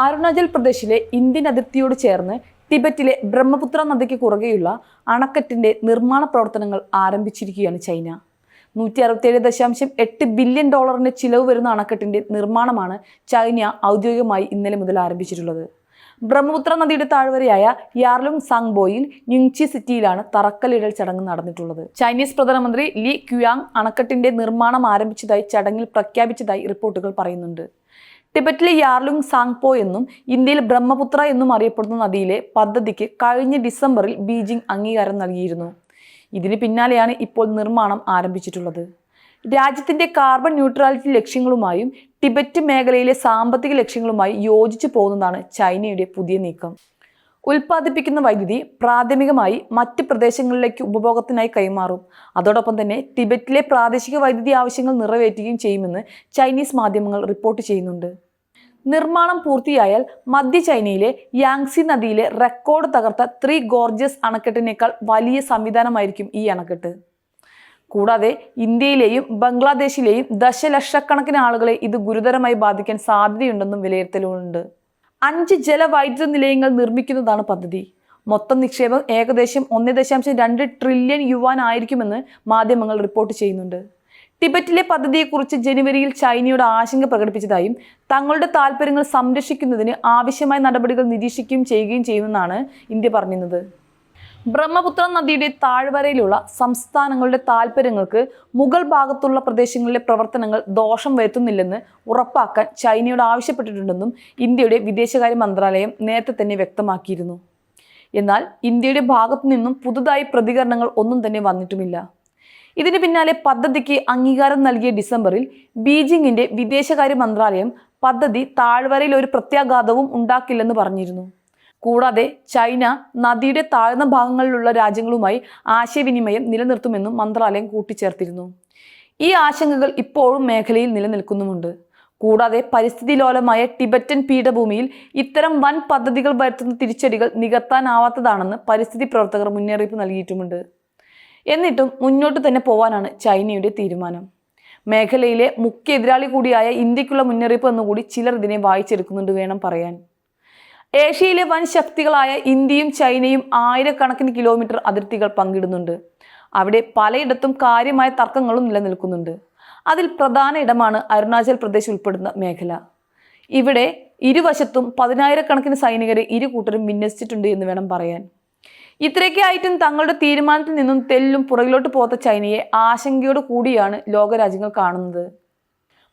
അരുണാചൽ പ്രദേശിലെ ഇന്ത്യൻ അതിർത്തിയോട് ചേർന്ന് ടിബറ്റിലെ ബ്രഹ്മപുത്ര നദിക്ക് കുറുകെയുള്ള അണക്കെട്ടിന്റെ നിർമ്മാണ പ്രവർത്തനങ്ങൾ ആരംഭിച്ചിരിക്കുകയാണ് ചൈന. 167.8 ബില്യൺ ഡോളറിന്റെ ചിലവ് വരുന്ന അണക്കെട്ടിന്റെ നിർമ്മാണമാണ് ചൈന ഔദ്യോഗികമായി ഇന്നലെ മുതൽ ആരംഭിച്ചിട്ടുള്ളത്. ബ്രഹ്മപുത്ര നദിയുടെ താഴ്വരയായ യാർലുങ് സാങ്ബോയിൽ ന്യൂങ്ചി സിറ്റിയിലാണ് തറക്കല്ലിടൽ ചടങ്ങ് നടന്നിട്ടുള്ളത്. ചൈനീസ് പ്രധാനമന്ത്രി ലീ ക്യുയാങ് അണക്കെട്ടിന്റെ നിർമ്മാണം ആരംഭിച്ചതായി ചടങ്ങിൽ പ്രഖ്യാപിച്ചതായി റിപ്പോർട്ടുകൾ പറയുന്നുണ്ട്. ടിബറ്റിലെ യാർലുങ് സാങ്പോ എന്നും ഇന്ത്യയിൽ ബ്രഹ്മപുത്ര എന്നും അറിയപ്പെടുന്ന നദിയിലെ പദ്ധതിക്ക് കഴിഞ്ഞ ഡിസംബറിൽ ബീജിംഗ് അംഗീകാരം നൽകിയിരുന്നു. ഇതിന് പിന്നാലെയാണ് ഇപ്പോൾ നിർമ്മാണം ആരംഭിച്ചിട്ടുള്ളത്. രാജ്യത്തിന്റെ കാർബൺ ന്യൂട്രാലിറ്റി ലക്ഷ്യങ്ങളുമായും ടിബറ്റ് മേഖലയിലെ സാമ്പത്തിക ലക്ഷ്യങ്ങളുമായി യോജിച്ചു പോകുന്നതാണ് ചൈനയുടെ പുതിയ നീക്കം. ഉൽപ്പാദിപ്പിക്കുന്ന വൈദ്യുതി പ്രാഥമികമായി മറ്റ് പ്രദേശങ്ങളിലേക്ക് ഉപഭോഗത്തിനായി കൈമാറും. അതോടൊപ്പം തന്നെ ടിബറ്റിലെ പ്രാദേശിക വൈദ്യുതി ആവശ്യങ്ങൾ നിറവേറ്റുകയും ചെയ്യുമെന്ന് ചൈനീസ് മാധ്യമങ്ങൾ റിപ്പോർട്ട് ചെയ്യുന്നുണ്ട്. നിർമ്മാണം പൂർത്തിയായാൽ മധ്യ ചൈനയിലെ യാങ്സി നദിയിലെ റെക്കോർഡ് തകർത്ത 3 ഗോർജസ് അണക്കെട്ടിനേക്കാൾ വലിയ സംവിധാനമായിരിക്കും ഈ അണക്കെട്ട്. കൂടാതെ ഇന്ത്യയിലെയും ബംഗ്ലാദേശിലെയും ദശലക്ഷക്കണക്കിന് ആളുകളെ ഇത് ഗുരുതരമായി ബാധിക്കാൻ സാധ്യതയുണ്ടെന്നും വിലയിരുത്തലുണ്ട്. 5 ജലവൈദ്യുത നിലയങ്ങൾ നിർമ്മിക്കുന്നതാണ് പദ്ധതി. മൊത്തം നിക്ഷേപം ഏകദേശം 1.2 ട്രില്യൺ യുവാൻ ആയിരിക്കുമെന്ന് മാധ്യമങ്ങൾ റിപ്പോർട്ട് ചെയ്യുന്നുണ്ട്. ടിബറ്റിലെ പദ്ധതിയെക്കുറിച്ച് ജനുവരിയിൽ ചൈനയോട് ആശങ്ക പ്രകടിപ്പിച്ചതായും തങ്ങളുടെ താൽപ്പര്യങ്ങൾ സംരക്ഷിക്കുന്നതിന് ആവശ്യമായ നടപടികൾ നിരീക്ഷിക്കുകയും ചെയ്യുകയും ചെയ്യുമെന്നാണ് ഇന്ത്യ പറഞ്ഞിരുന്നത്. ബ്രഹ്മപുത്ര നദിയുടെ താഴ്വരയിലുള്ള സംസ്ഥാനങ്ങളുടെ താൽപ്പര്യങ്ങൾക്ക് മുകൾ ഭാഗത്തുള്ള പ്രദേശങ്ങളിലെ പ്രവർത്തനങ്ങൾ ദോഷം വരുത്തുന്നില്ലെന്ന് ഉറപ്പാക്കാൻ ചൈനയോട് ആവശ്യപ്പെട്ടിട്ടുണ്ടെന്നും ഇന്ത്യയുടെ വിദേശകാര്യ മന്ത്രാലയം നേരത്തെ തന്നെ വ്യക്തമാക്കിയിരുന്നു. എന്നാൽ ഇന്ത്യയുടെ ഭാഗത്തു നിന്നും പുതുതായി പ്രതികരണങ്ങൾ ഒന്നും തന്നെ വന്നിട്ടുമില്ല. ഇതിന് പിന്നാലെ പദ്ധതിക്ക് അംഗീകാരം നൽകിയ ഡിസംബറിൽ ബീജിംഗിന്റെ വിദേശകാര്യ മന്ത്രാലയം പദ്ധതി താഴ്വരയിൽ ഒരു പ്രത്യാഘാതവും ഉണ്ടാക്കില്ലെന്ന് പറഞ്ഞിരുന്നു. കൂടാതെ ചൈന നദിയുടെ താഴ്ന്ന ഭാഗങ്ങളിലുള്ള രാജ്യങ്ങളുമായി ആശയവിനിമയം നിലനിർത്തുമെന്നും മന്ത്രാലയം കൂട്ടിച്ചേർത്തിരുന്നു. ഈ ആശങ്കകൾ ഇപ്പോഴും മേഖലയിൽ നിലനിൽക്കുന്നുമുണ്ട്. കൂടാതെ പരിസ്ഥിതി ലോലമായ ടിബറ്റൻ പീഠഭൂമിയിൽ ഇത്തരം വൻ പദ്ധതികൾ വരുത്തുന്ന തിരിച്ചടികൾ നികത്താനാവാത്തതാണെന്ന് പരിസ്ഥിതി പ്രവർത്തകർ മുന്നറിയിപ്പ് നൽകിയിട്ടുമുണ്ട്. എന്നിട്ടും മുന്നോട്ട് തന്നെ പോവാനാണ് ചൈനയുടെ തീരുമാനം. മേഖലയിലെ മുഖ്യ എതിരാളി കൂടിയായ ഇന്ത്യക്കുള്ള മുന്നറിയിപ്പ് എന്നുകൂടി ചിലർ ഇതിനെ വായിച്ചെടുക്കുന്നുണ്ട് വേണം പറയാൻ. ഏഷ്യയിലെ വൻ ശക്തികളായ ഇന്ത്യയും ചൈനയും ആയിരക്കണക്കിന് കിലോമീറ്റർ അതിർത്തികൾ പങ്കിടുന്നുണ്ട്. അവിടെ പലയിടത്തും കാര്യമായ തർക്കങ്ങളും നിലനിൽക്കുന്നുണ്ട്. അതിൽ പ്രധാന ഇടമാണ് അരുണാചൽ പ്രദേശ് ഉൾപ്പെടുന്ന മേഖല. ഇവിടെ ഇരുവശത്തും 10,000-കണക്കിന് സൈനികരെ ഇരു കൂട്ടരും വിന്യസിച്ചിട്ടുണ്ട് എന്ന് വേണം പറയാൻ. ഇത്രയൊക്കെ ആയിട്ടും തങ്ങളുടെ തീരുമാനത്തിൽ നിന്നും തെല്ലും പുറകിലോട്ട് പോകാത്ത ചൈനയെ ആശങ്കയോട് കൂടിയാണ് ലോകരാജ്യങ്ങൾ കാണുന്നത്.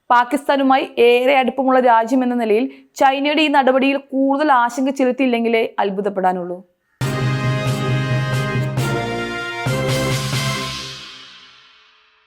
പാകിസ്ഥാനുമായി ഏറെ അടുപ്പമുള്ള രാജ്യം എന്ന നിലയിൽ ചൈനയുടെ ഈ നടപടിയിൽ കൂടുതൽ ആശങ്ക ചെലുത്തിയില്ലെങ്കിലേ അത്ഭുതപ്പെടാനുള്ളൂ.